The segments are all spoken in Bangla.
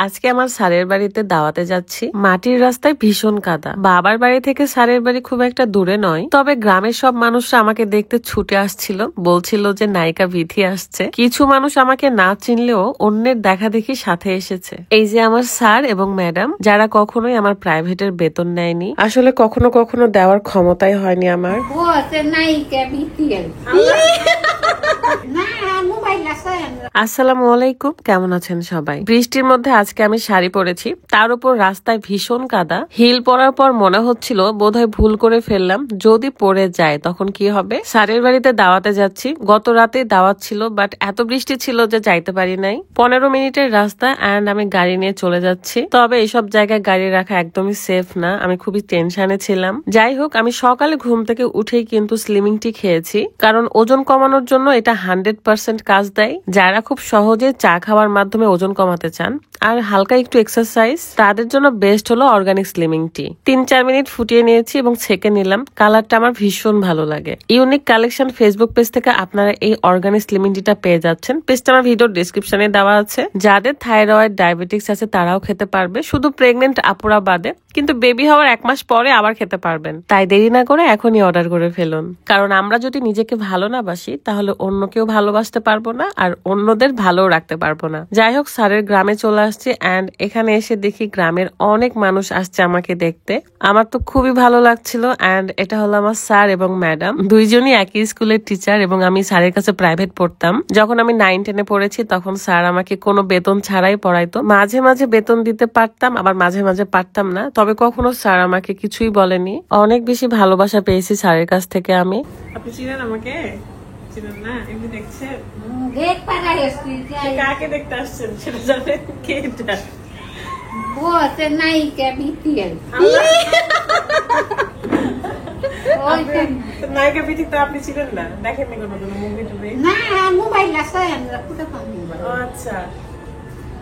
আজকে আমার স্যারের বাড়িতে দাওয়াতে যাচ্ছি। মাটির রাস্তায় ভীষণ কাদা। বাবার বাড়ি থেকে স্যারের বাড়ি খুব একটা দূরে নয়, তবে গ্রামের সব মানুষরা আমাকে দেখতে ছুটে আসছিল, বলছিল যে নায়িকা বিথি আসছে। কিছু মানুষ আমাকে না চিনলেও অন্যের দেখা দেখি সাথে এসেছে। এই যে আমার স্যার এবং ম্যাডাম, যারা কখনোই আমার প্রাইভেটের বেতন নেয়নি, আসলে কখনো কখনো দেওয়ার ক্ষমতাই হয়নি আমার। আসসালামু আলাইকুম, কেমন আছেন সবাই? বৃষ্টির মধ্যে আজকে আমি শাড়ি পরেছি, তার উপর রাস্তায় ভীষণ কাদা। হিল পরার পর মনে হচ্ছিল বোধহয় ভুল করে ফেললাম, যদি পড়ে যায় তখন কি হবে। স্যারের বাড়িতে দাওয়াতে যাচ্ছি। গত রাতে দাওয়াত ছিল, বাট এত বৃষ্টি ছিল যে যাইতে পারি নাই। 15 মিনিটের রাস্তা এন্ড আমি গাড়ি নিয়ে চলে যাচ্ছি। তবে এইসব জায়গায় গাড়ি রাখা একদমই সেফ না, আমি খুবই টেনশনে ছিলাম। যাই হোক, আমি সকালে ঘুম থেকে উঠেই কিন্তু স্লিমিং টি খেয়েছি, কারণ ওজন কমানোর জন্য এটা 100% কাজ দেয়। যারা খুব সহজে চা খাওয়ার মাধ্যমে ওজন কমাতে চান আর হালকা একটু এক্সারসাইজ, তাদের জন্য বেস্ট হলো অর্গানিক স্লিমিং টি। 3-4 মিনিট ফুটিয়ে নিয়েছি এবং ছেঁকে নিলাম। কালারটা আমার ভীষণ ভালো লাগে। ইউনিক কালেকশন ফেসবুক পেজ থেকে আপনারা এই অর্গানিক স্লিমিং টিটা পেয়ে যাচ্ছেন। পেজটা আমার ভিডিওর ডেসক্রিপশনে দেওয়া আছে। যাদের থাইরয়েড, ডায়াবেটিক্স আছে তারাও খেতে পারবে, শুধু প্রেগনেন্ট আপুরা বাদে। কিন্তু বেবি হওয়ার 1 মাস পরে আবার খেতে পারবেন। তাই দেরি না করে এখনই অর্ডার করে ফেলুন, কারণ আমরা যদি নিজেকে ভালো না বাসি তাহলে অন্য কেউ ভালোবাসতে পারবো না আর অন্যদের ভালো রাখতে পারবো না। যাই হোক, স্যারের গ্রামে চলে আসছি এন্ড এখানে এসে দেখি গ্রামের অনেক মানুষ আসছে আমাকে দেখতে। আমার তো খুবই ভালো লাগছিল। এন্ড এটা হলো আমার স্যার এবং ম্যাডাম, দুইজনই একই স্কুলের টিচার এবং আমি স্যারের কাছে প্রাইভেট পড়তাম। যখন আমি 9-10-এ পড়েছি তখন স্যার আমাকে কোনো বেতন ছাড়াই পড়াইতো। মাঝে মাঝে বেতন দিতে পারতাম, আবার মাঝে মাঝে পারতাম না, তবে কখনো স্যার আমাকে কিছুই বলেনি। অনেক বেশি ভালোবাসা পেয়েছি স্যারের কাছ থেকে আমি। আপনি চিনেন আমাকে? চিনেন না? এমনি দেখছেন? কাকে দেখতে আসছেন সেটা জানেন? কে এটা? নায়িকা বিথি। নায়িকা বিথি তো আপনি ছিলেন না? দেখেননি কোনো মুভি টুভি? না, মোবাইল আছে। আচ্ছা,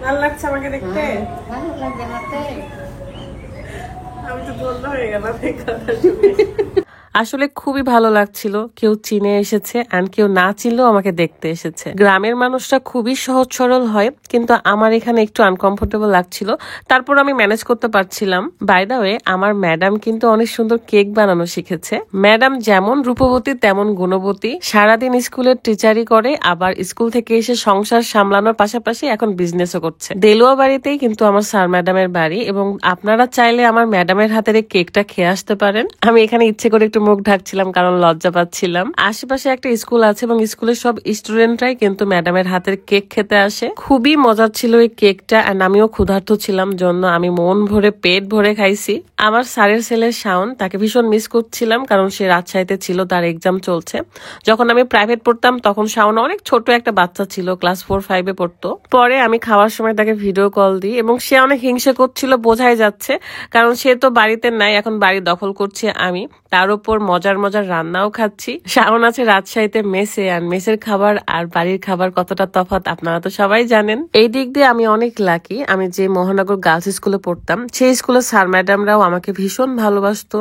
ভালো লাগছে আমাকে দেখতে? ভালো লাগে না? আমি তো বন্ধ হয়ে গেলাম এই কথা শুনে। আসলে খুবই ভালো লাগছিল, কেউ চিনে এসেছে এন্ড কেউ না চিনলেও আমাকে দেখতে এসেছে। গ্রামের মানুষরা খুবই সহজ সরল হয়, কিন্তু আমার এখানে একটু আনকমফোর্টেবল লাগছিল, তারপর আমি ম্যানেজ করতে পারছিলাম। বাই দা ওয়ে, আমার ম্যাডাম কিন্তু অনেক সুন্দর কেক বানানো শিখেছে। ম্যাডাম যেমন রূপবতী তেমন গুণবতী। সারাদিন স্কুলের টিচারই করে, আবার স্কুল থেকে এসে সংসার সামলানোর পাশাপাশি এখন বিজনেসও করছে। দেলুয়া বাড়িতেই কিন্তু আমার স্যার ম্যাডামের বাড়ি, এবং আপনারা চাইলে আমার ম্যাডামের হাতের কেকটা খেয়ে আসতে পারেন। আমি এখানে ইচ্ছে করে একটু মুখ ঢাকছিলাম কারণ লজ্জা পাচ্ছিলাম। আশেপাশে একটা স্কুল আছে এবং স্কুলের সব স্টুডেন্টরাই কিন্তু ম্যাডামের হাতের কেক খেতে আসে। খুবই মজার ছিল এই কেকটা, এন্ড আমিও ক্ষুধার্ত ছিলাম, জন্য আমি মন ভরে পেট ভরে খাইছি। আমার স্যারের ছেলে শাওন, তাকে ভীষণ মিস করছিলাম কারণ সে রাজশাহীতে ছিল, তার এক্সাম চলছে। যখন আমি প্রাইভেট পড়তাম তখন শাওন অনেক ছোট একটা বাচ্চা ছিল, ক্লাস 4-5-এ পড়তো। পরে আমি খাওয়ার সময় তাকে ভিডিও কল দিই এবং সে অনেক হিংসা করছিল, বোঝাই যাচ্ছে, কারণ সে তো বাড়িতে নাই, এখন বাড়ি দখল করছে আমি। তার উপর মজার মজার রান্নাও খাচ্ছি। শাওন আছে রাজশাহীতে মেসে, আর মেসের খাবার আর বাড়ির খাবার কতটা তফাৎ আপনারা তো সবাই জানেন। এই দিক দিয়ে আমি অনেক লাকি। আমি যে মহানগর গার্লস স্কুলে পড়তাম সেই স্কুলের স্যার ম্যাডামরাও আমাকে ভীষণ ভালোবাসতো,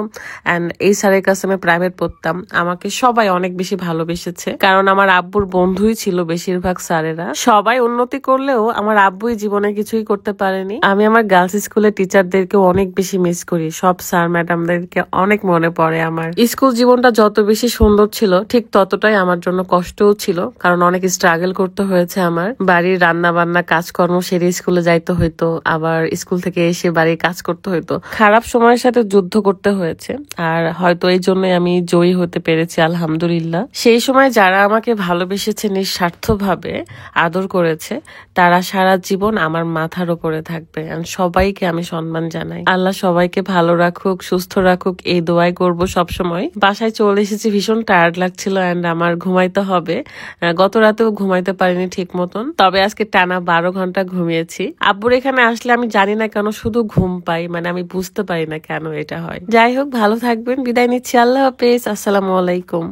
এন্ড এই স্যারের কাছে আমি প্রাইভেট পড়তাম। আমাকে সবাই অনেক বেশি ভালোবেসেছে, কারণ আমার আব্বুর বন্ধুই ছিল বেশিরভাগ স্যারেরা। সবাই উন্নতি করলেও আমার আব্বুই জীবনে কিছুই করতে পারেনি। আমি আমার গার্লস স্কুলের টিচারদেরকে অনেক বেশি মিস করি, সব স্যার ম্যাডামদেরকে অনেক মনে পড়ে আমার। স্কুল জীবনটা যত বেশি সুন্দর ছিল ঠিক ততটাই আমার জন্য কষ্টও ছিল, কারণ অনেক স্ট্রাগল করতে হয়েছে আমার। বাড়ির রান্না বান্না কাজকর্ম সেরে স্কুলে যাইতে হইতো, আবার স্কুল থেকে এসে বাড়ির কাজ করতে হইতো। খারাপ সময়ের সাথে যুদ্ধ করতে হয়েছে, আর হয়তো এই জন্যই আমি জয়ী হতে পেরেছি, আলহামদুলিল্লাহ। সেই সময় যারা আমাকে ভালোবেসেছে, নিঃস্বার্থভাবে আদর করেছে, তারা সারা জীবন আমার মাথার উপরে থাকবে। সবাইকে আমি সম্মান জানাই। আল্লাহ সবাইকে ভালো রাখুক, সুস্থ রাখুক, এই দোয়াই করবো সবসময়। বাসায় চলে এসেছি, ভীষণ টায়ার্ড লাগছিল এন্ড আমার ঘুমাইতে হবে। গত রাতেও ঘুমাইতে পারিনি ঠিক মতন, তবে আজকে টানা 12 ঘন্টা ঘুমিয়েছি। আব্বুর এখানে আসলে আমি জানি না কেন শুধু ঘুম পাই, মানে আমি বুঝতে পারি না কেন এটা হয়। যাই হোক, ভালো থাকবেন, বিদায় নিচ্ছি, আল্লাহ হাফেজ, আসসালামু আলাইকুম।